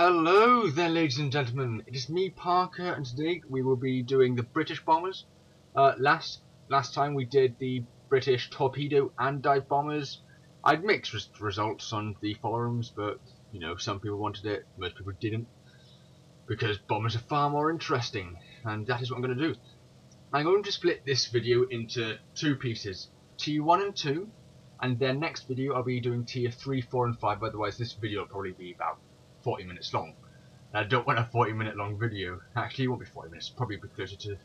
Hello there, ladies and gentlemen. It is me, Parker, and today we will be doing the British bombers. Last time we did the British torpedo and dive bombers. I'd mixed results on the forums, but you know, some people wanted it, most people didn't, because bombers are far more interesting, and that is what I'm going to do. I'm going to split this video into two pieces, tier 1 and 2, and then next video I'll be doing tier 3, 4 and 5, otherwise this video will probably be about 40 minutes long. And I don't want a 40-minute long video. Actually, it won't be 40 minutes, probably be closer to,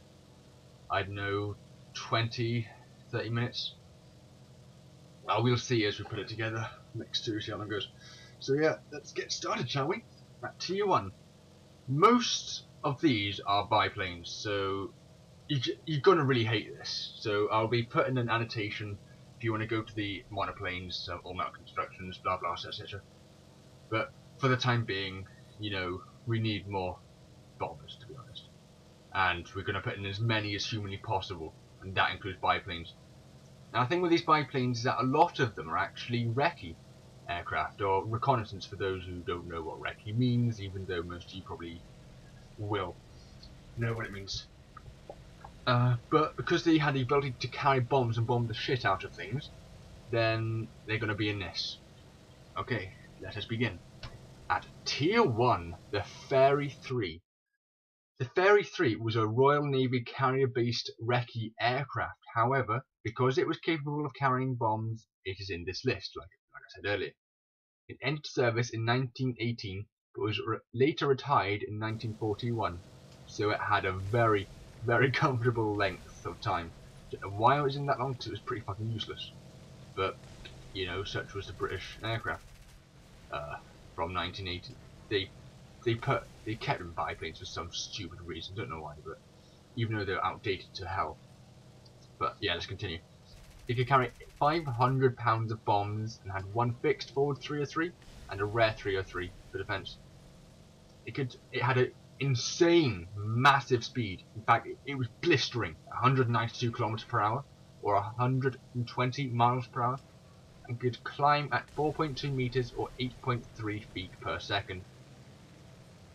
I don't know, 20, 30 minutes. Well, we'll see as we put it together next to see how long it goes. So yeah, let's get started, shall we? At tier 1. Most of these are biplanes, so you're going to really hate this. So I'll be putting an annotation if you want to go to the monoplanes, all metal constructions, blah blah, etc. But for the time being, you know, we need more bombers, to be honest. And we're going to put in as many as humanly possible, and that includes biplanes. Now the thing with these biplanes is that a lot of them are actually recce aircraft, or reconnaissance for those who don't know what recce means, even though most of you probably will know what it means. But because they had the ability to carry bombs and bomb the shit out of things, then they're going to be in this. Okay, let us begin. At Tier 1, the Fairey 3. The Fairey 3 was a Royal Navy carrier-based recce aircraft. However, because it was capable of carrying bombs, it is in this list, like I said earlier. It entered service in 1918, but was later retired in 1941, so it had a very, very comfortable length of time. Why it was in that long? Because it was pretty fucking useless. But, you know, such was the British aircraft from 1980. They kept them biplanes for some stupid reason, don't know why, but even though they're outdated to hell. But yeah, let's continue. It could carry 500 pounds of bombs and had one fixed forward 303 and a rear 303 for defense. It had an insane, massive speed. In fact, it was blistering, 192 kilometers per hour or 120 miles per hour, and could climb at 4.2 meters or 8.3 feet per second.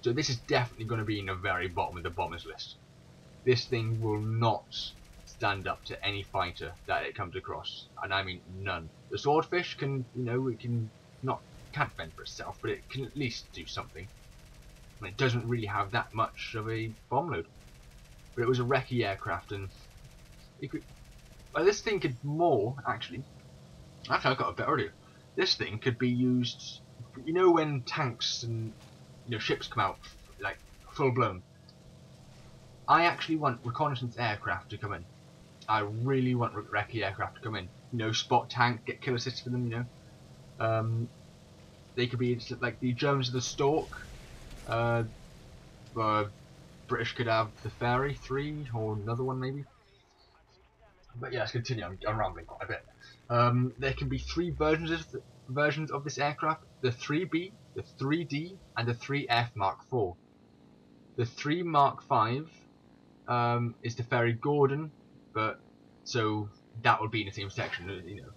So this is definitely going to be in the very bottom of the bombers list. This thing will not stand up to any fighter that it comes across, and I mean none. The Swordfish can, you know, can't fend for itself, but it can at least do something. And it doesn't really have that much of a bomb load. But it was a recce aircraft, and this thing could more actually. Actually, I got a bit earlier. This thing could be used. You know when tanks and ships come out like full blown. I actually want reconnaissance aircraft to come in. I really want recce aircraft to come in. You know, spot tank, get kill assists for them. You know, they could be like the Jones of the Stork. British could have the Fairey 3 or another one maybe. But yeah, let's continue. I'm rambling quite a bit. There can be three versions of this aircraft: the 3B, the 3D, and the 3F Mark IV. The 3 Mark V is the Fairey Gordon, but so that would be in the same section. You know,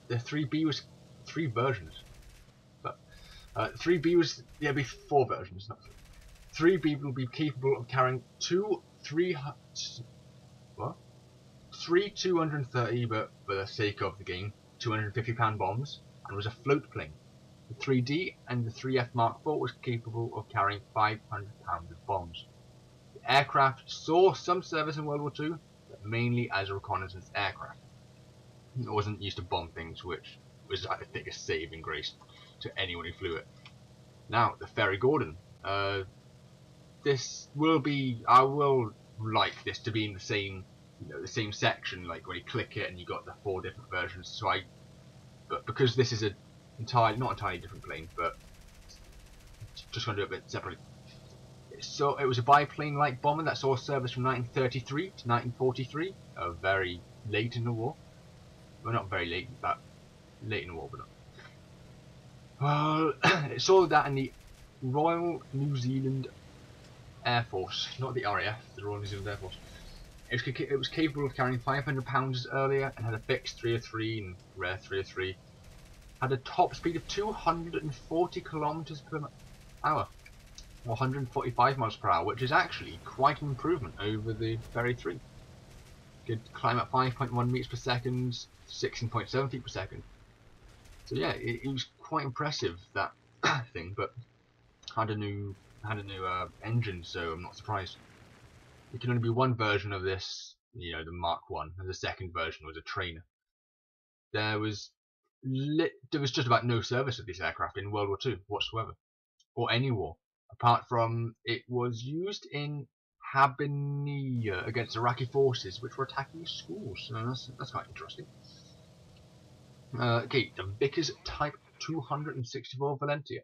the 3B was 3 versions, but 3B was there'll be 4 versions. Not 3. 3B will be capable of carrying 3 230, but for the sake of the game, 250-pound bombs, and was a float plane. The 3D and the 3F Mark IV was capable of carrying 500 pounds of bombs. The aircraft saw some service in World War II, but mainly as a reconnaissance aircraft. It wasn't used to bomb things, which was, I think, a saving grace to anyone who flew it. Now, the Fairey Gordon. This will be, I will like this to be in the same, the same section, like when you click it and you got the 4 different versions. But because this is not entirely different plane, but just going to do it a bit separately. So it was a biplane-like bomber that saw service from 1933 to 1943, very late in the war. Well, not very late, but late in the war, but not. Well, it saw that in the Royal New Zealand Air Force, not the RAF, the Royal New Zealand Air Force. It was capable of carrying 500 pounds earlier and had a fixed 303 and rare 303. had a top speed of 240 kilometers per hour, or 145 miles per hour, which is actually quite an improvement over the Ferry 3. Could climb at 5.1 meters per second, 16.7 feet per second. So yeah, it was quite impressive, that thing, but had a new engine, so I'm not surprised. There can only be one version of this, you know, the Mark 1, and the second version was a trainer. There was just about no service of this aircraft in World War II whatsoever, or any war, apart from it was used in Habbaniyah against Iraqi forces which were attacking schools. So that's quite interesting. Okay, the Vickers Type 264 Valentia.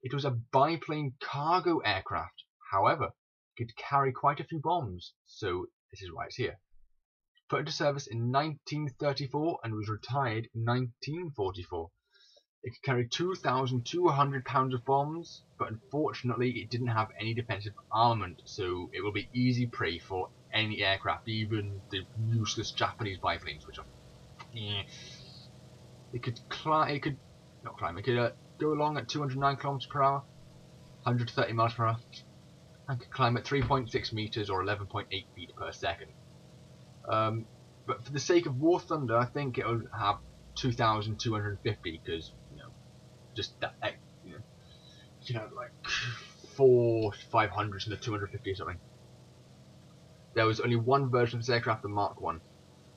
It was a biplane cargo aircraft. However, it could carry quite a few bombs, so this is why it's here. Put into service in 1934 and was retired in 1944. It could carry 2,200 pounds of bombs, but unfortunately it didn't have any defensive armament, so it will be easy prey for any aircraft, even the useless Japanese biplanes, which are... It could go along at 209 kilometers per hour, 130 miles per hour, and could climb at 3.6 meters or 11.8 feet per second. But for the sake of War Thunder, I think it will have 2,250, because just that, like 400-500 and the 250 or something. There was only one version of this aircraft, the Mark 1.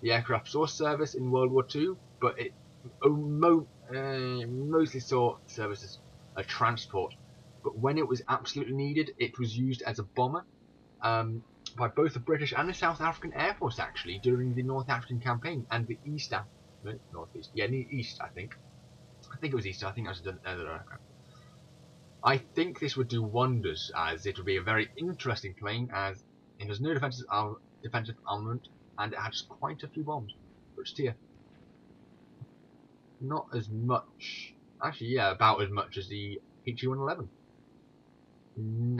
The aircraft saw service in World War II, but it mostly saw service as a transport. But when it was absolutely needed, it was used as a bomber by both the British and the South African Air Force, actually, during the North African campaign and the East, Northeast, yeah, East, I think it was East. I think that was another aircraft. I think this would do wonders, as it would be a very interesting plane, as it has no defensive armament and it has quite a few bombs. Which tier? Not as much. Actually, yeah, about as much as the HE-111.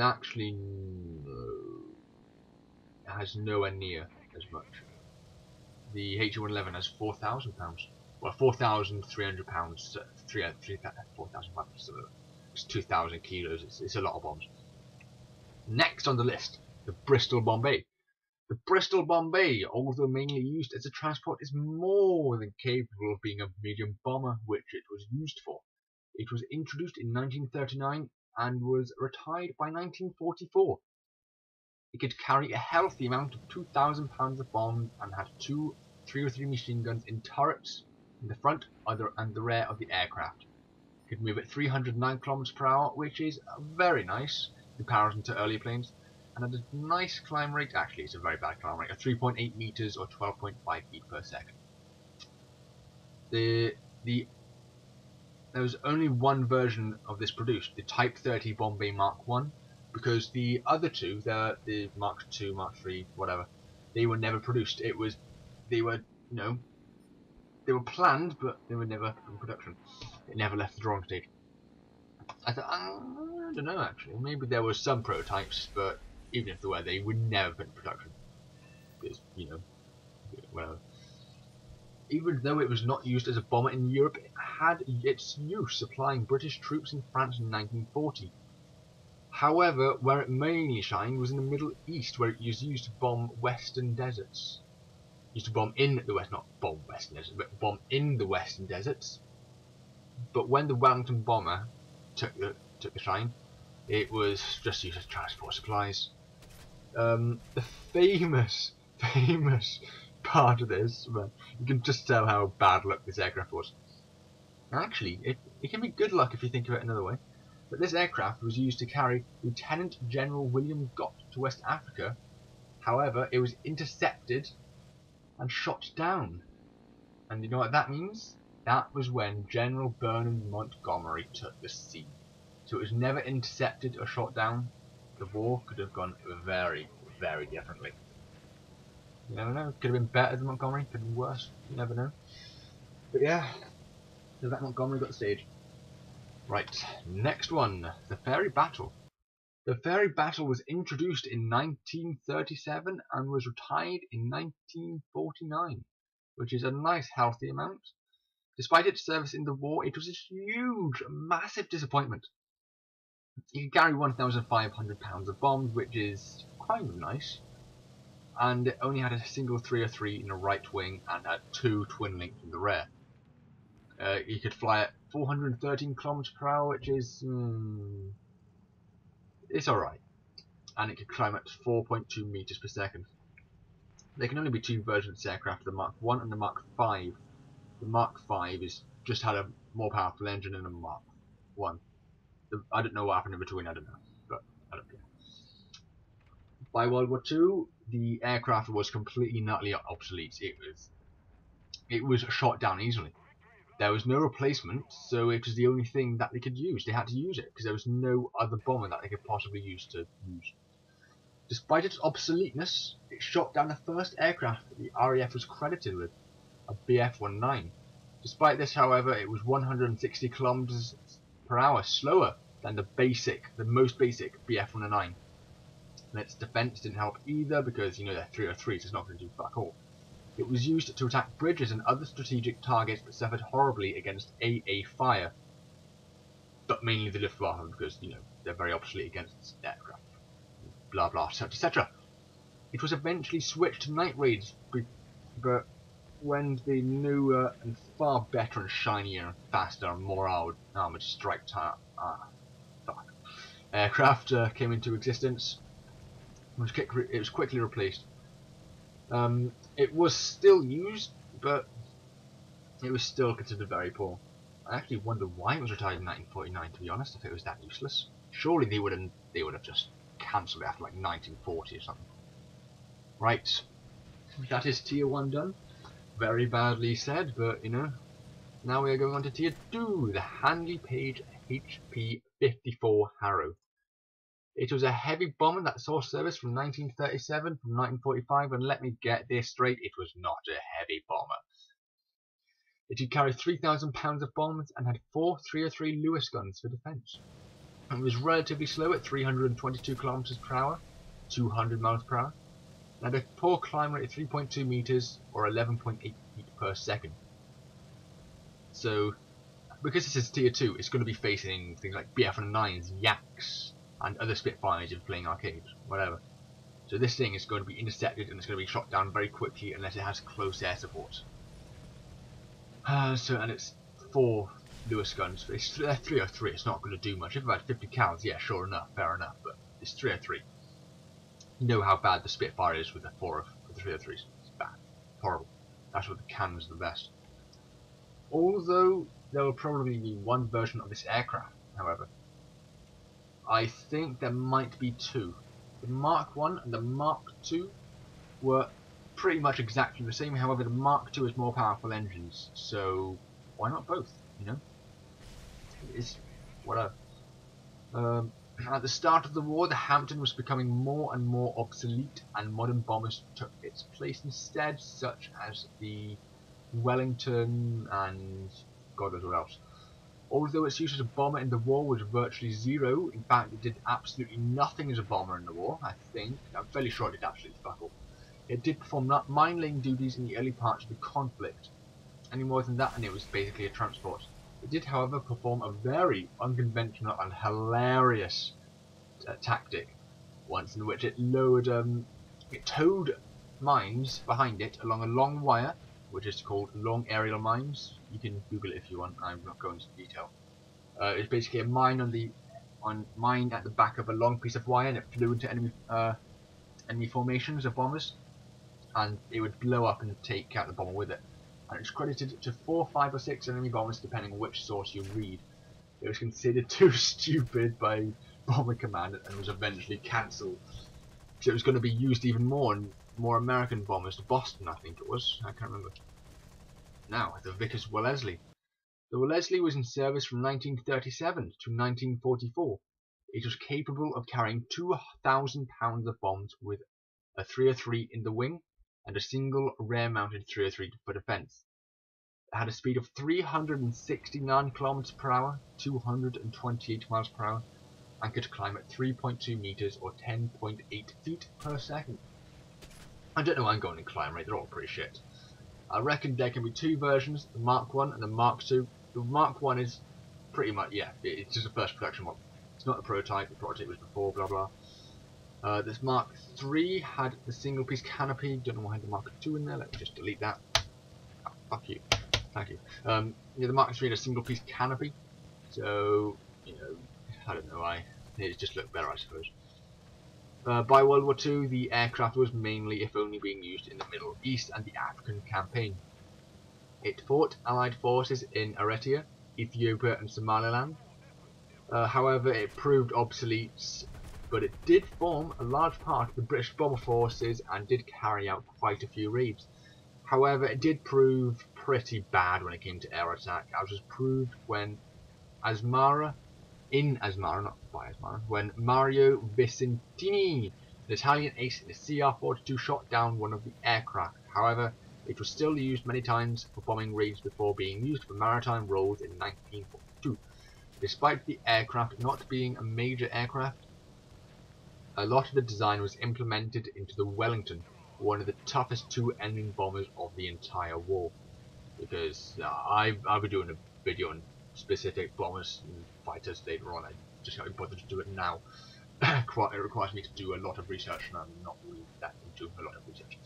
Actually, no. It has nowhere near as much. The HE-111 has 4,000 pounds. Well, 4,300 pounds. 4,000 pounds. It's 2,000 kilos. It's a lot of bombs. Next on the list, the Bristol Bombay. The Bristol Bombay, although mainly used as a transport, is more than capable of being a medium bomber, which it was used for. It was introduced in 1939 and was retired by 1944. It could carry a healthy amount of 2,000 pounds of bombs and had 2 303 machine guns in turrets in the front and the rear of the aircraft. It could move at 309 km per hour, which is very nice in comparison to earlier planes, and had a nice climb rate. Actually, it's a very bad climb rate of 3.8 meters or 12.5 feet per second. There was only one version of this produced, the Type 30 Bombay Mark 1, because the other two, the Mark 2, Mark 3, whatever, they were never produced. They were planned, but they were never in production. It never left the drawing stage. I thought, I don't know actually. Maybe there were some prototypes, but even if there were, they would never put in production. Because, whatever. Even though it was not used as a bomber in Europe, it had its use supplying British troops in France in 1940. However, where it mainly shined was in the Middle East, where it was used to bomb western deserts. Used to bomb in the west, not bomb western deserts, but bomb in the western deserts. But when the Wellington bomber took the shine, it was just used as transport supplies. The famous part of this, but you can just tell how bad luck this aircraft was. Actually, it can be good luck if you think of it another way. But this aircraft was used to carry Lieutenant General William Gott to West Africa. However, it was intercepted and shot down. And you know what that means? That was when General Bernard Montgomery took the sea. So it was never intercepted or shot down. The war could have gone very, very differently. You never know. Could have been better than Montgomery. Could have been worse. You never know. But yeah, so that Montgomery got the stage. Right, next one. The Fairey Battle. The Fairey Battle was introduced in 1937 and was retired in 1949, which is a nice healthy amount. Despite its service in the war, it was a huge, massive disappointment. It could carry 1,500 pounds of bombs, which is kind of nice, and it only had a single 303 in the right wing and had 2 twin links in the rear. You could fly at 413 kilometers per hour, which is it's alright, and it could climb at 4.2 meters per second. There can only be 2 versions of this aircraft, the Mark 1 and the Mark 5. The Mark 5 is just had a more powerful engine than the Mark 1. I don't know what happened in between, I don't know, but I don't care. By World War II, the aircraft was completely and utterly obsolete. It was shot down easily. There was no replacement, so it was the only thing that they could use. They had to use it because there was no other bomber that they could possibly use. Despite its obsoleteness, it shot down the first aircraft that the RAF was credited with, a Bf-19. Despite this, however, it was 160 kilometers per hour slower than the most basic Bf-19. And its defense didn't help either because, they're 303s, it's not going to do fuck all. It was used to attack bridges and other strategic targets but suffered horribly against AA fire. But mainly the Luftwaffe because, they're very obsolete against aircraft. Blah blah, etc. etc. It was eventually switched to night raids, but when the newer and far better and shinier and faster and more armoured strike aircraft came into existence, it was quickly replaced. It was still used, but it was still considered very poor. I actually wonder why it was retired in 1949. To be honest, if it was that useless, surely they would have just cancelled it after like 1940 or something. Right, that is tier 1 done. Very badly said, but now we are going on to tier 2, the Handley Page HP-54 Harrow. It was a heavy bomber that saw service from 1937 from 1945, and let me get this straight, it was not a heavy bomber. It could carry 3,000 pounds of bombs and had 4 303 Lewis guns for defence. It was relatively slow at 322 kilometers per hour, 200 miles per hour, and had a poor climb rate of 3.2 meters or 11.8 feet per second. So, because this is tier 2, it's going to be facing things like Bf-9s, Yaks, and other Spitfires if playing arcades, whatever. So this thing is going to be intercepted and it's going to be shot down very quickly unless it has close air support. And it's 4 Lewis guns. It's 303. It's not going to do much. If it had 50 cals, yeah, sure enough, fair enough. But it's 303. You know how bad the Spitfire is with the 303s. It's bad, horrible. That's what the cannons are the best. Although there will probably be one version of this aircraft, however, I think there might be 2. The Mark 1 and the Mark 2 were pretty much exactly the same. However, the Mark 2 has more powerful engines, so why not both? It's whatever. At the start of the war, the Hampton was becoming more and more obsolete, and modern bombers took its place instead, such as the Wellington and God knows what else. Although its use as a bomber in the war was virtually zero, in fact it did absolutely nothing as a bomber in the war, I think. I'm fairly sure it did absolutely fuck all. It did perform mine-laying duties in the early parts of the conflict. Any more than that and it was basically a transport. It did, however, perform a very unconventional and hilarious tactic once, in which it towed mines behind it along a long wire, which is called long aerial mines. You can Google it if you want. I'm not going into detail. It's basically a mine mine at the back of a long piece of wire, and it flew into enemy formations of bombers, and it would blow up and take out the bomber with it. And it's credited to 4, 5, or 6 enemy bombers, depending on which source you read. It was considered too stupid by Bomber Command and was eventually cancelled. So it was going to be used even more in more American bombers to Boston, I think it was. I can't remember. Now, the Vickers Wellesley. The Wellesley was in service from 1937 to 1944. It was capable of carrying 2,000 pounds of bombs with a 303 in the wing and a single rear-mounted 303 for defence. It had a speed of 369 km per hour, 228 miles per hour, and could climb at 3.2 meters or 10.8 feet per second. I don't know why I'm going in climb rate, they're all pretty shit. I reckon there can be two versions, the Mark 1 and the Mark 2. The Mark 1 is pretty much, yeah, it's just a first production model. It's not a prototype, the prototype was before, blah blah. This Mark 3 had the single piece canopy, don't know why I had the Mark 2 in there, let me just delete that. Oh, fuck you, thank you. Yeah, the Mark 3 had a single piece canopy, so, you know, I don't know why, it just looked better I suppose. By World War II, the aircraft was mainly, if only, being used in the Middle East and the African campaign. It fought Allied forces in Eritrea, Ethiopia and Somaliland. However, it proved obsolete, but it did form a large part of the British bomber forces and did carry out quite a few raids. However, it did prove pretty bad when it came to air attack, as was proved when when Mario Vicentini, an Italian ace in the CR-42, shot down one of the aircraft. However, it was still used many times for bombing raids before being used for maritime roles in 1942. Despite the aircraft not being a major aircraft, a lot of the design was implemented into the Wellington, one of the toughest two-engine bombers of the entire war. Because I'll be doing a video on specific bombers and fighters later on. I just can't be bothered to do it now. It requires me to do a lot of research, and I'm not really that into a lot of research.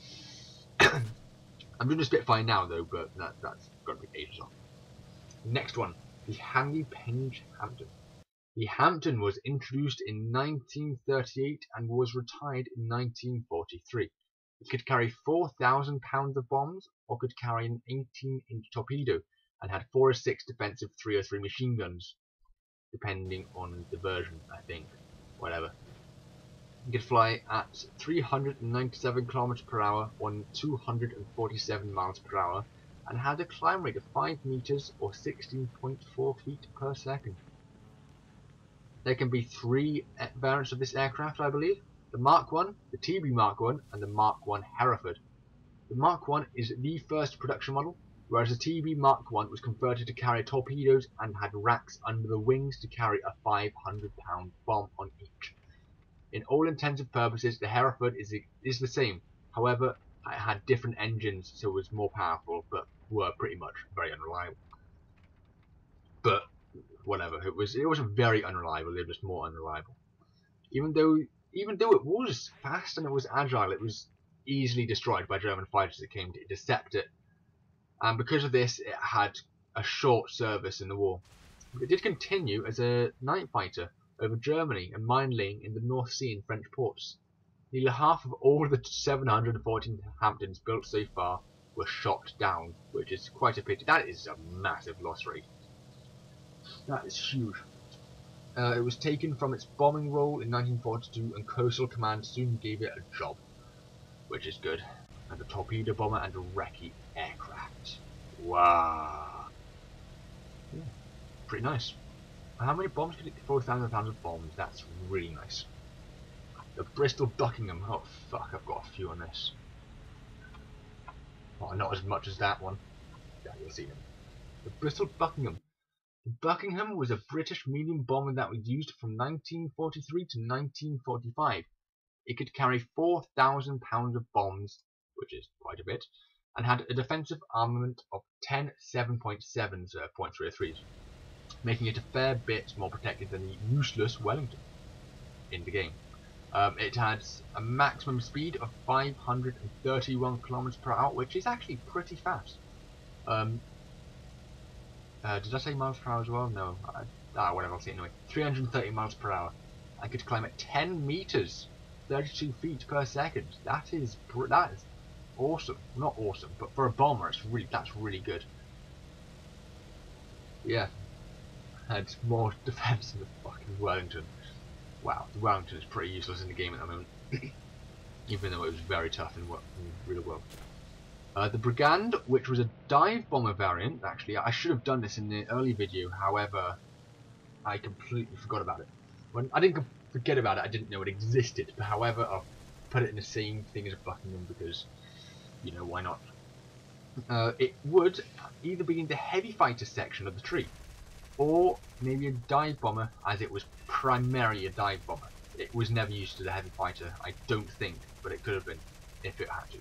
I'm doing a Spitfire now though, but that's got to be ages off. Next one, the Hanley Penge Hampton. The Hampton was introduced in 1938 and was retired in 1943. It could carry 4,000 pounds of bombs, or could carry an 18-inch torpedo, and had 4 or 6 defensive 303 machine guns, depending on the version, I think. Whatever. It could fly at 397 km per hour on 247 miles per hour, and had a climb rate of 5 meters or 16.4 feet per second. There can be 3 variants of this aircraft, I believe. The Mark 1, the TB Mark 1, and the Mark 1 Hereford. The Mark 1 is the first production model, whereas the TB Mark 1 was converted to carry torpedoes and had racks under the wings to carry a 500-pound bomb on each. In all intents and purposes, the Hereford is the same. However, it had different engines, so it was more powerful, but were pretty much very unreliable. But whatever, it wasn't very unreliable, it was just more unreliable. Even though it was fast and it was agile, it was easily destroyed by German fighters that came to intercept it. And because of this, it had a short service in the war. But it did continue as a night fighter over Germany and mine laying in the North Sea and French ports. Nearly half of all the 714 Hamptons built so far were shot down, which is quite a pity. That is a massive loss rate. That is huge. It was taken from its bombing role in 1942, and Coastal Command soon gave it a job, which is good. And a torpedo bomber and a recce aircraft. Wow. Yeah, pretty nice. How many bombs could it? 4,000 pounds of bombs. That's really nice. The Bristol Buckingham. Oh fuck, I've got a few on this. Oh, not as much as that one. Yeah, you'll see them. The Bristol Buckingham. The Buckingham was a British medium bomber that was used from 1943 to 1945. It could carry 4,000 pounds of bombs, which is quite a bit, and had a defensive armament of 10 7.7s, .303s, making it a fair bit more protected than the useless Wellington in the game. It had a maximum speed of 531 km per hour, which is actually pretty fast. Did I say miles per hour as well? No. Whatever, I'll say it anyway. 330 miles per hour. I could climb at 10 meters, 32 feet per second. That is awesome. Not awesome, but for a bomber, that's really good. Yeah. Had more defense than the fucking Wellington. Wow, the Wellington is pretty useless in the game at the moment. Even though it was very tough in the real world. The Brigand, which was a dive bomber variant, actually, I should have done this in the early video, however, I completely forgot about it. I didn't forget about it, I didn't know it existed, but however, I'll put it in the same thing as Buckingham because, you know, why not? It would either be in the heavy fighter section of the tree, or maybe a dive bomber, as it was primarily a dive bomber. It was never used as a heavy fighter, I don't think, but it could have been, if it had to.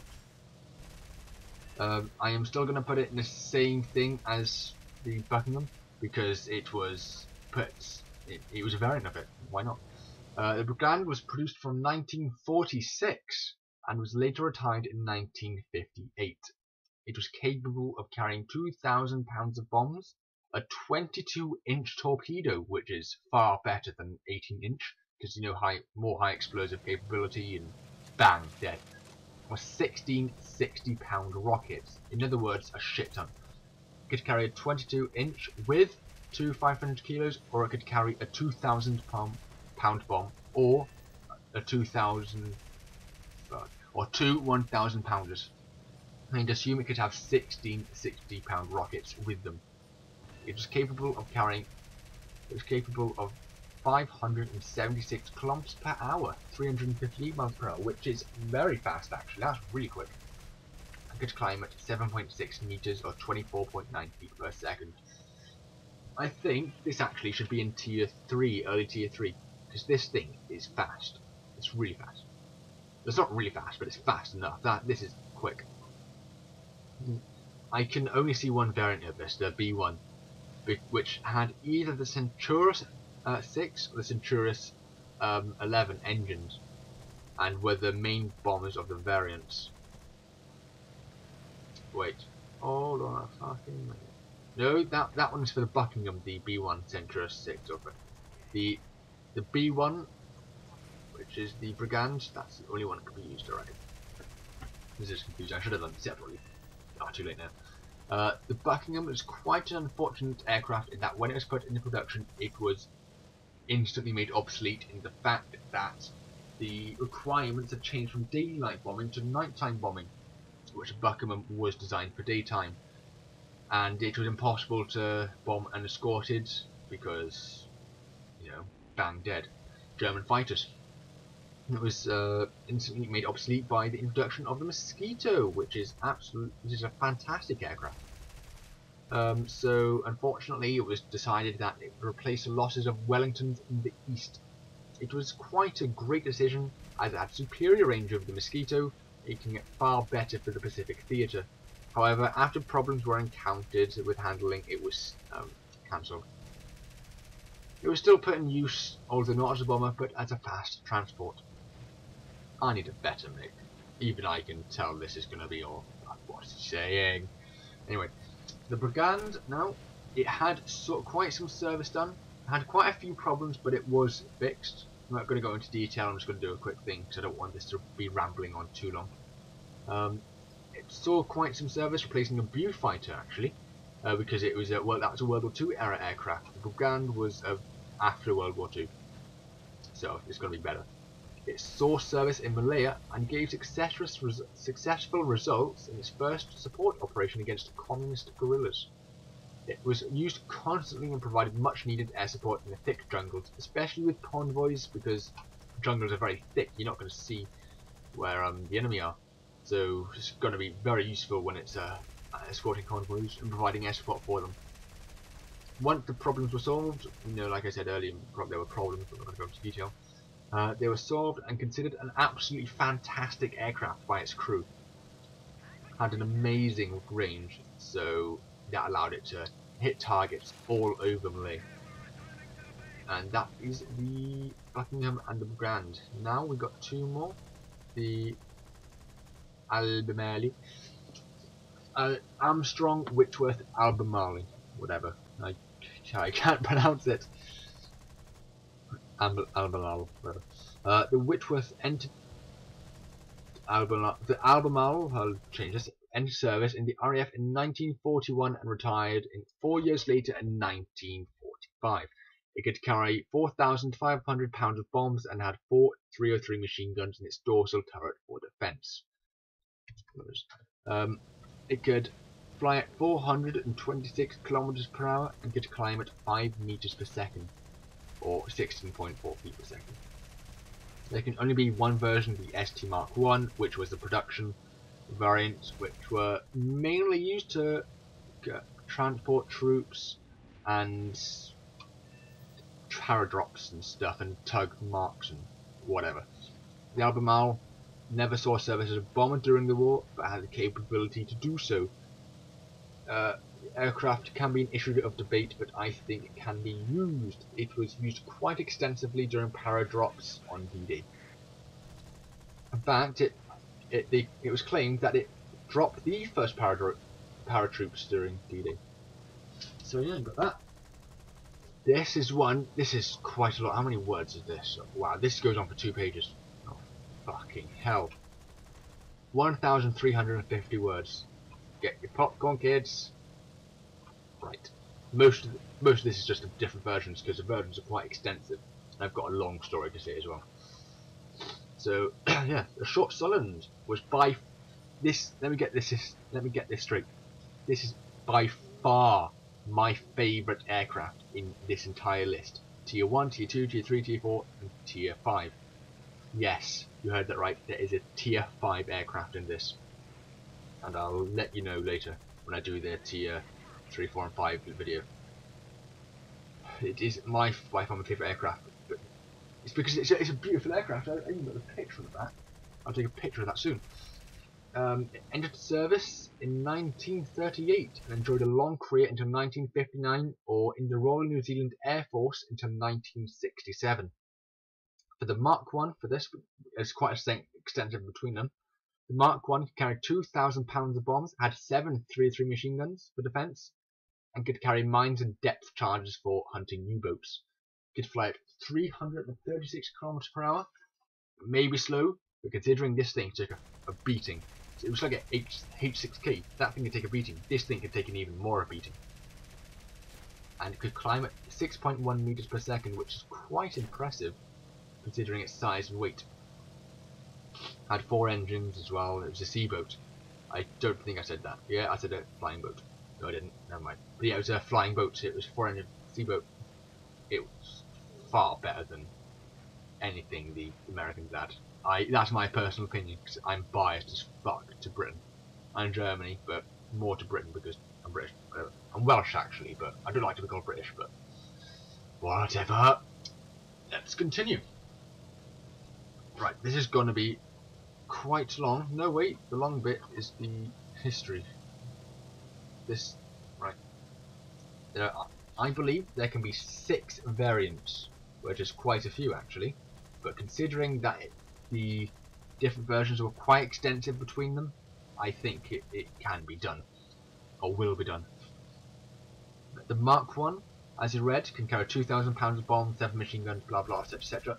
I am still going to put it in the same thing as the Buckingham because it was it was a variant of it. Why not? The Brigand was produced from 1946 and was later retired in 1958. It was capable of carrying 2,000 pounds of bombs, a 22-inch torpedo, which is far better than 18-inch, because you know more high explosive capability and bang, dead. Or 16 60-pound rockets. In other words, a shit ton. It could carry a 22-inch with two 500 kilos, or it could carry a 2,000-pound bomb, or a 2,000 or two 1,000 pounders. And assume it could have 16 60-pound rockets with them. It was capable of carrying. It was capable of 576 kilometers per hour, 358 miles per hour, which is very fast actually. That's really quick. It could climb at 7.6 meters or 24.9 feet per second. I think this actually should be in tier 3, early tier 3, because this thing is fast. It's really fast. It's not really fast, but it's fast enough. This is quick. I can only see one variant of this, the B1, which had either the Centurus 6 or the Centurus 11 engines, and were the main bombers of the variants. Wait, hold on a fucking minute. No, that one's for the Buckingham, the B1 Centurus 6 of it. The B1, which is the Brigand, that's the only one that can be used already. This is confusing. I should have done it separately. Too late now. The Buckingham is quite an unfortunate aircraft in that when it was put into production, it was instantly made obsolete in the fact that the requirements had changed from daylight bombing to nighttime bombing, which the Buckingham was designed for daytime, and it was impossible to bomb unescorted because, you know, bang dead German fighters. It was instantly made obsolete by the introduction of the Mosquito, which is a fantastic aircraft. So unfortunately, it was decided that it would replace the losses of Wellingtons in the east. It was quite a great decision, as it had superior range over the Mosquito, making it far better for the Pacific theatre. However, after problems were encountered with handling, it was cancelled. It was still put in use, although not as a bomber, but as a fast transport. I need a better mate. Even I can tell this is going to be all. What's he saying? Anyway, the Brigand, now, it had quite some service done. It had quite a few problems, but it was fixed. I'm not going to go into detail, I'm just going to do a quick thing because I don't want this to be rambling on too long. It saw quite some service, replacing a Beaufighter actually, because it was that was a World War II era aircraft. The Brigand was after World War II, so it's going to be better. It saw service in Malaya and gave successful results in its first support operation against communist guerrillas. It was used constantly and provided much needed air support in the thick jungles, especially with convoys, because jungles are very thick, you're not going to see where the enemy are. So it's going to be very useful when it's escorting convoys and providing air support for them. Once the problems were solved, you know, like I said earlier, there were problems, but I'm not going to go into detail. They were solved and considered an absolutely fantastic aircraft by its crew. Had an amazing range, so that allowed it to hit targets all over Malay. And that is the Buckingham and the Brigand. Now we've got two more. The Albemarle. Armstrong, Whitworth, Albemarle. Whatever. I can't pronounce it. Albemarle, whatever. The Whitworth entered Albemarle, I'll change this, entered service in the RAF in 1941 and retired 4 years later in 1945. It could carry 4,500 pounds of bombs and had 4 303 machine guns in its dorsal turret for defence. It could fly at 426 kilometers per hour and could climb at 5 meters per second, or 16.4 feet per second. There can only be one version of the ST Mark I, which was the production variant, which were mainly used to transport troops and paradrops and stuff, and tug marks and whatever. The Albemarle Never saw service as a bomber during the war, but had the capability to do so. Aircraft can be an issue of debate, but I think it can be used. It was used quite extensively during paradrops on D-Day. In fact, it was claimed that it dropped the first paratroops during D-Day. So yeah, you got that. This is quite a lot. How many words is this? Wow, this goes on for 2 pages. Oh, fucking hell. 1,350 words. Get your popcorn, kids. Right. Most of this is just different versions, because the versions are quite extensive. And I've got a long story to say as well. So, yeah, the Short Sunderland was by this. Let me get this straight. This is by far my favourite aircraft in this entire list. Tier 1, Tier 2, Tier 3, Tier 4, and Tier 5. Yes, you heard that right. There is a Tier 5 aircraft in this. And I'll let you know later when I do the Tier 3, 4, and 5 video. It is by far my favourite aircraft. But it's because it's a beautiful aircraft. I even got a picture of that. I'll take a picture of that soon. It entered service in 1938 and enjoyed a long career until 1959, or in the Royal New Zealand Air Force until 1967. For the Mark 1, for this, there's quite a extensive between them. The Mark 1 could carry 2,000 pounds of bombs, had 7 303 machine guns for defence, and could carry mines and depth charges for hunting U-boats. It could fly at 336 km per hour. Maybe slow, but considering this thing took a beating. It was like a H6K. That thing could take a beating. This thing could take an even more a beating. And it could climb at 6.1 meters per second, which is quite impressive considering its size and weight. Had 4 engines as well. It was a seaboat. I don't think I said that. Yeah, I said a flying boat. No, I didn't. Never mind. But yeah, it was a flying boat. It was 4-engine seaboat. It was far better than anything the Americans had. That's my personal opinion, because I'm biased as fuck to Britain and Germany, but more to Britain because I'm British. I'm Welsh actually, but I don't like to be called British, but whatever. Let's continue. Right, this is going to be quite long. No, wait, the long bit is the history. Right. I believe there can be 6 variants, which is quite a few actually, but considering that the different versions were quite extensive between them, I think it can be done, or will be done. The Mark 1, as you read, can carry 2,000 pounds of bombs, 7 machine guns, blah blah, etc, etc.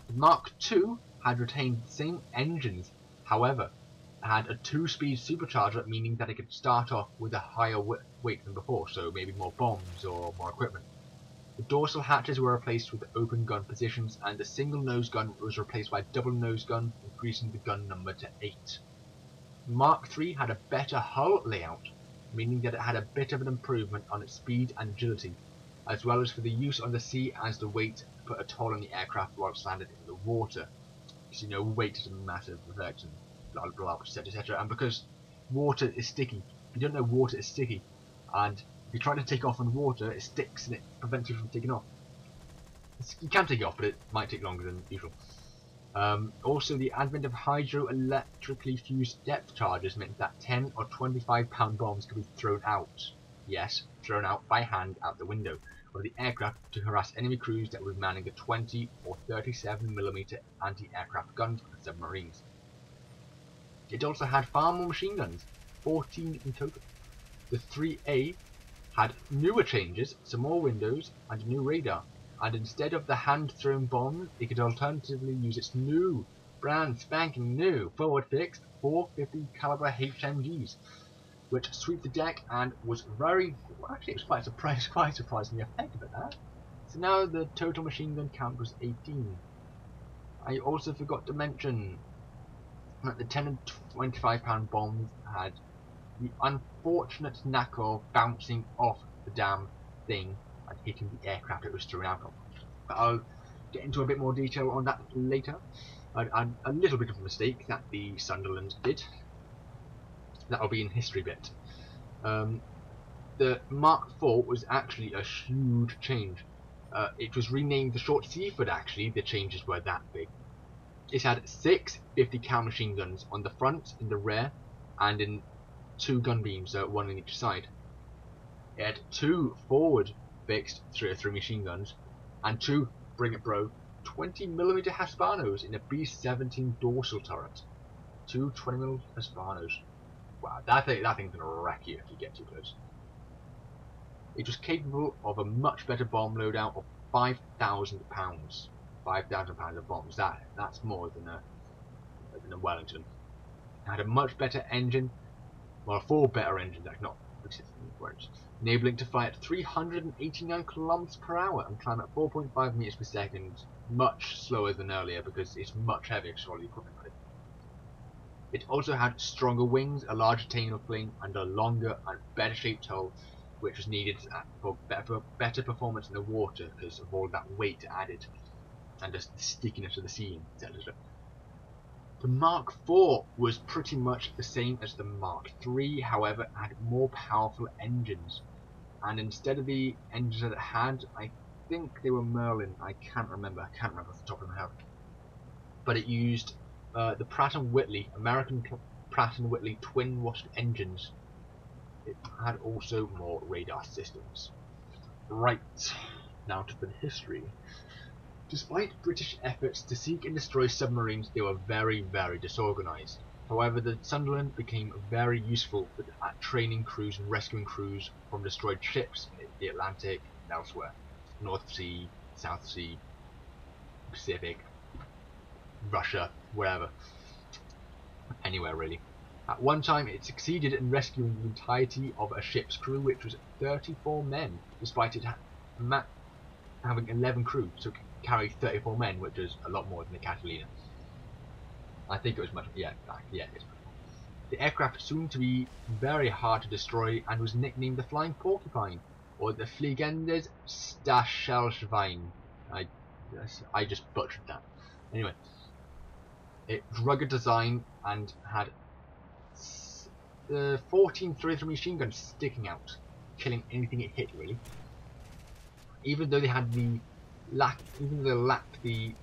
The Mark 2 had retained the same engines, however, had a 2-speed supercharger, meaning that it could start off with a higher weight than before, so maybe more bombs or more equipment. The dorsal hatches were replaced with open gun positions, and the single nose gun was replaced by a double nose gun, increasing the gun number to 8. Mark III had a better hull layout, meaning that it had a bit of an improvement on its speed and agility, as well as for the use on the sea, as the weight put a toll on the aircraft while it landed in the water. Because, you know, weight is a massive effect, and blah blah, etc, etc. And because water is sticky, if you don't know, water is sticky, and if you try to take off on water, it sticks and it prevents you from taking off. You can take it off, but it might take longer than usual. Also, the advent of hydroelectrically fused depth charges meant that 10 or 25 pound bombs could be thrown out. Yes, thrown out by hand out the window of the aircraft to harass enemy crews that were manning the 20 or 37mm anti-aircraft guns of the submarines. It also had far more machine guns, 14 in total. The 3A had newer changes, some more windows, and a new radar, and instead of the hand-thrown bomb, it could alternatively use its new, brand spanking new, forward-fixed 450 caliber HMGs, which swept the deck and was actually it was quite surprisingly effective at that. So now the total machine gun count was 18. I also forgot to mention that the 10 and 25 pound bombs had the unfortunate knack of bouncing off the damn thing and hitting the aircraft it was thrown out of. But I'll get into a bit more detail on that later. And a little bit of a mistake that the Sunderland did. That'll be in history bit. The Mark IV was actually a huge change. It was renamed the Short Seaford actually, the changes were that big. It had 6 50 cal machine guns on the front, in the rear, and in 2 gun beams, one on each side. It had 2 forward fixed 303 machine guns and 2, bring it bro, 20mm Haspanos in a B-17 dorsal turret. 2 20mm Haspanos. Wow, that thing's gonna wreck you if you get too close. It was capable of a much better bomb loadout of 5,000 pounds. 5,000 pounds of bombs. That's more than a Wellington. It had a much better engine, well, 4 better engines, not words, enabling it to fly at 389 kilometers per hour and climb at 4.5 meters per second, much slower than earlier because it's much heavier because all the equipment on it. It also had stronger wings, a larger tail plane, and a longer and better shaped hull, which was needed for better performance in the water because of all that weight added and just the stickiness of the sea, etc. The Mark IV was pretty much the same as the Mark III, however, had more powerful engines. And instead of the engines that it had, I think they were Merlin. I can't remember off the top of my head. But it used the Pratt & Whitney, American Pratt & Whitney twin-washed engines. It had also more radar systems. Right, now to the history. Despite British efforts to seek and destroy submarines, they were very, very disorganised. However, the Sunderland became very useful at training crews and rescuing crews from destroyed ships in the Atlantic and elsewhere. North Sea, South Sea, Pacific, Russia, wherever. Anywhere really. At one time it succeeded in rescuing the entirety of a ship's crew, which was 34 men, despite it having 11 crew, so it could carry 34 men, which is a lot more than the Catalina. I think it was much, yeah, it's much more. The aircraft soon to be very hard to destroy and was nicknamed the Flying Porcupine, or the Fliegendes Stachelschwein. I just butchered that. Anyway, its rugged design and had 14 303 machine guns sticking out, killing anything it hit really. Even though they lacked the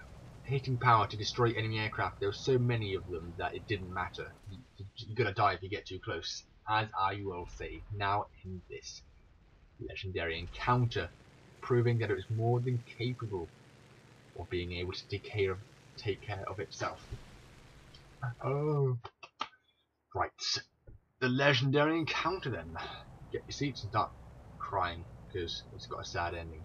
hitting power to destroy enemy aircraft, there were so many of them that it didn't matter. You're gonna die if you get too close, as I will say now in this legendary encounter, proving that it was more than capable of being able to take care of itself. Oh, right. The legendary encounter then. Get your seats and start crying because it's got a sad ending.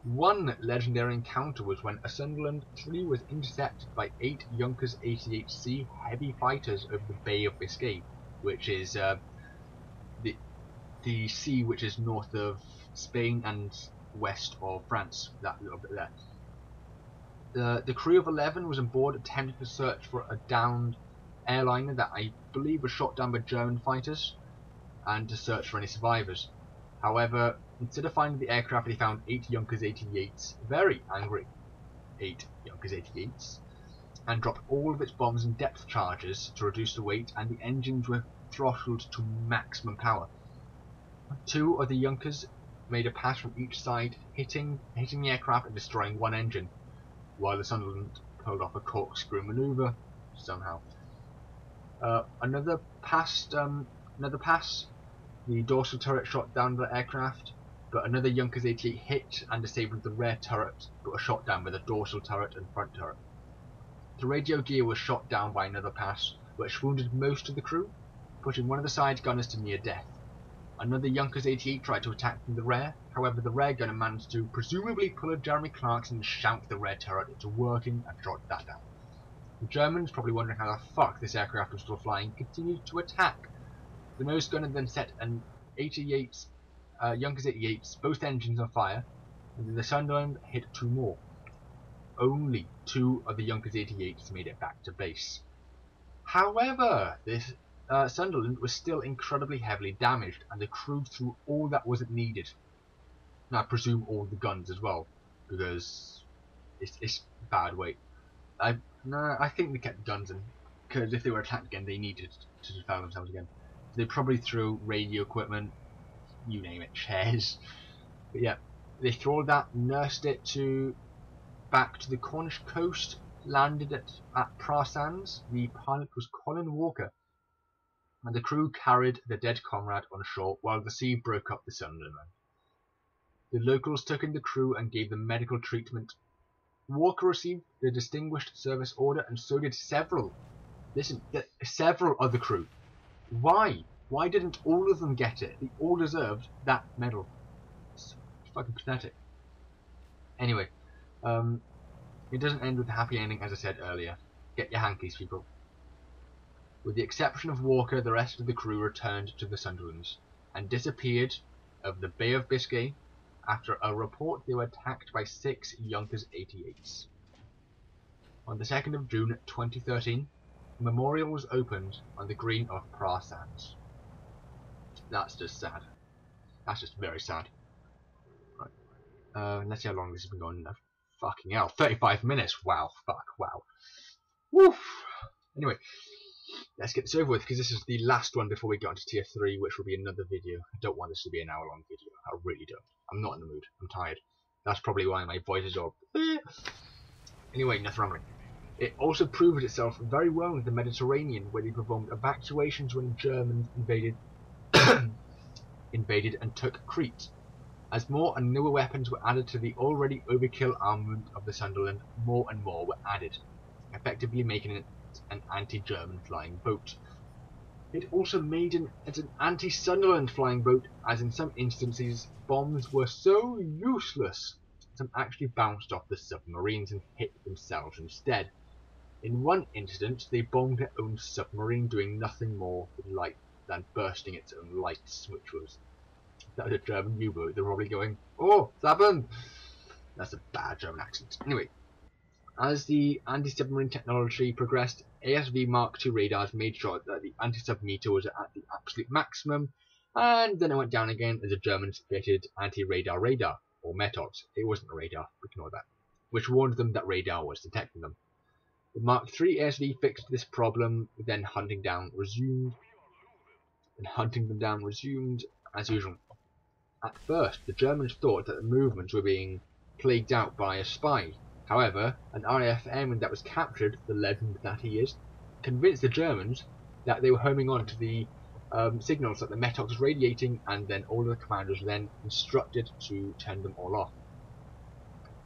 One legendary encounter was when a Sunderland 3 was intercepted by 8 Junkers 88C heavy fighters over the Bay of Biscay, which is the sea which is north of Spain and west of France, that little bit there. The crew of 11 was on board attempting to search for a downed airliner that I believe was shot down by German fighters and to search for any survivors. However, instead of finding the aircraft, they found 8 Junkers 88s, very angry 8 Junkers 88s, and dropped all of its bombs and depth charges to reduce the weight, and the engines were throttled to maximum power. 2 of the Junkers made a pass from each side, hitting the aircraft and destroying one engine, while the Sunderland pulled off a corkscrew maneuver somehow. Another pass, the dorsal turret shot down the aircraft, but another Junkers 88 hit and disabled the rear turret, but was shot down by the dorsal turret and front turret. The radio gear was shot down by another pass, which wounded most of the crew, pushing one of the side gunners to near death. Another Junkers 88 tried to attack from the rear, however the rear gunner managed to presumably pull a Jeremy Clarkson and shout the rear turret into working and shot that down. The Germans, probably wondering how the fuck this aircraft was still flying, continued to attack. The nose gunner then set an 88 Junkers 88's both engines on fire, and then the Sunderland hit 2 more. Only 2 of the Junkers 88s made it back to base. However, this Sunderland was still incredibly heavily damaged, and the crew threw all that wasn't needed. And I presume all the guns as well, because it's bad weight. I think they kept guns in, because if they were attacked again, they needed to defend themselves again. So they probably threw radio equipment, you name it, chairs. But yeah, they threw all that, nursed it to back to the Cornish coast, landed at Prasands. The pilot was Colin Walker, and the crew carried their dead comrade on shore while the sea broke up the Sunderland. The locals took in the crew and gave them medical treatment. Walker received the Distinguished Service Order, and so did several of the crew. Why? Why didn't all of them get it? They all deserved that medal. It's fucking pathetic. Anyway, it doesn't end with a happy ending, as I said earlier. Get your hankies, people. With the exception of Walker, the rest of the crew returned to the Sunderlands and disappeared over the Bay of Biscay after a report they were attacked by 6 Junkers 88s. On the 2nd of June 2013, a memorial was opened on the green of Prasands. That's just sad. That's just very sad. Right. Let's see how long this has been going. Fucking hell, 35 minutes. Wow, fuck, wow. Woof. Anyway, let's get this over with, because this is the last one before we get onto tier 3, which will be another video. I don't want this to be an hour-long video. I really don't. I'm not in the mood. I'm tired. That's probably why my voice is all... Anyway, enough rambling. It also proved itself very well in the Mediterranean, where they performed evacuations when Germans invaded and took Crete. As more and newer weapons were added to the already overkill armament of the Sunderland, more and more were added, effectively making it an anti-German flying boat. It also made it an anti-Sunderland flying boat, as in some instances bombs were so useless some actually bounced off the submarines and hit themselves instead. In one incident, they bombed their own submarine, doing nothing more than bursting its own lights, which was a German U-boat. They're probably going, "Oh, it's happened!" That's a bad German accent. Anyway, as the anti-submarine technology progressed, ASV Mark II radars made sure that the anti-sub meter was at the absolute maximum, and then it went down again as the Germans fitted anti-radar radar, or METOS. It wasn't a radar, ignore that, which warned them that radar was detecting them. The Mark III ASV fixed this problem, then hunting them down resumed as usual. At first, the Germans thought that the movements were being plagued out by a spy. However, an RAF airman that was captured, the legend that he is, convinced the Germans that they were homing on to the signals that the METOS was radiating, and then all of the commanders were then instructed to turn them all off.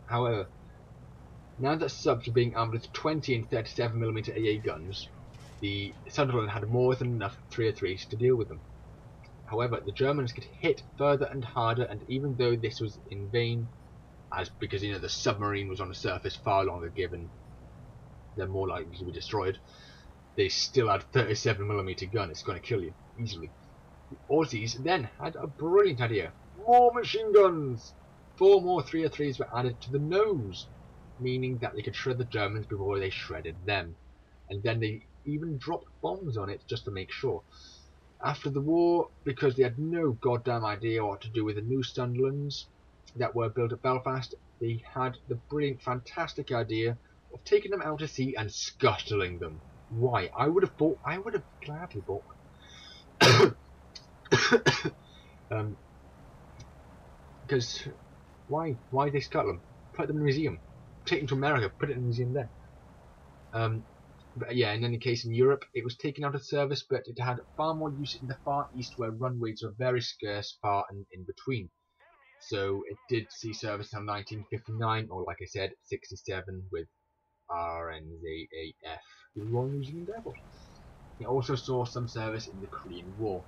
However, now that subs were being armed with 20 and 37mm AA guns, the Sunderland had more than enough 303s to deal with them. However, the Germans could hit further and harder, and even though this was in vain, because the submarine was on the surface far longer given, they're more likely to be destroyed, they still had 37mm gun. It's going to kill you easily. The Aussies then had a brilliant idea. More machine guns! 4 more 303s were added to the nose, meaning that they could shred the Germans before they shredded them. And then they even dropped bombs on it just to make sure. After the war, because they had no goddamn idea what to do with the new Sunderlands that were built at Belfast, they had the brilliant, fantastic idea of taking them out to sea and scuttling them. Why? I would have gladly bought because why they scuttle them? Put them in a museum. Take them to America, put it in a museum there. But yeah, in any case, in Europe, it was taken out of service, but it had far more use in the Far East, where runways were very scarce, far and in between. So it did see service until 1959, or like I said, 67 with RNZAF, the Royal New Zealand Air Force. It also saw some service in the Korean War.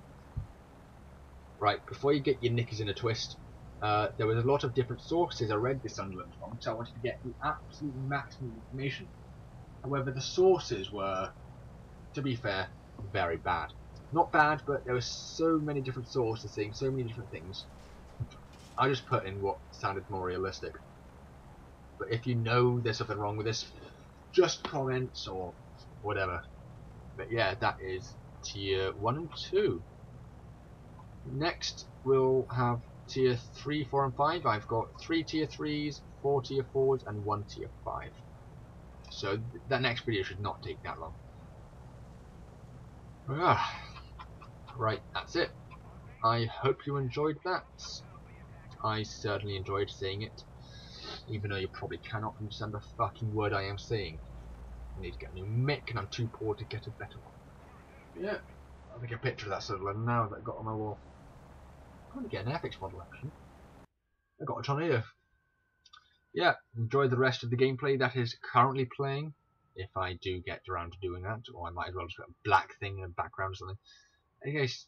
Right, before you get your knickers in a twist, there was a lot of different sources I read this Sunderland from, so I wanted to get the absolute maximum information. However, the sources were, to be fair, very bad. Not bad, but there were so many different sources saying so many different things. I just put in what sounded more realistic. But if you know there's something wrong with this, just comments or whatever. But yeah, that is tier 1 and 2. Next, we'll have tier 3, 4 and 5. I've got 3 tier 3s, 4 tier 4s and 1 tier 5. So that next video should not take that long. Right, that's it. I hope you enjoyed that. I certainly enjoyed seeing it. even though you probably cannot understand the fucking word I am saying. I need to get a new mic, and I'm too poor to get a better one. Yeah, I'll take a picture of that Sutherland now that I got on my wall. I'm going to get an FX model actually. I got it on here. Yeah, enjoy the rest of the gameplay that is currently playing. If I do get around to doing that, or I might as well just put a black thing in the background or something. Anyways,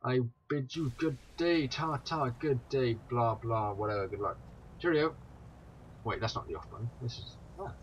I bid you good day, ta-ta, good day, blah blah, whatever, good luck. Cheerio. Wait, that's not the off button. This is... Ah.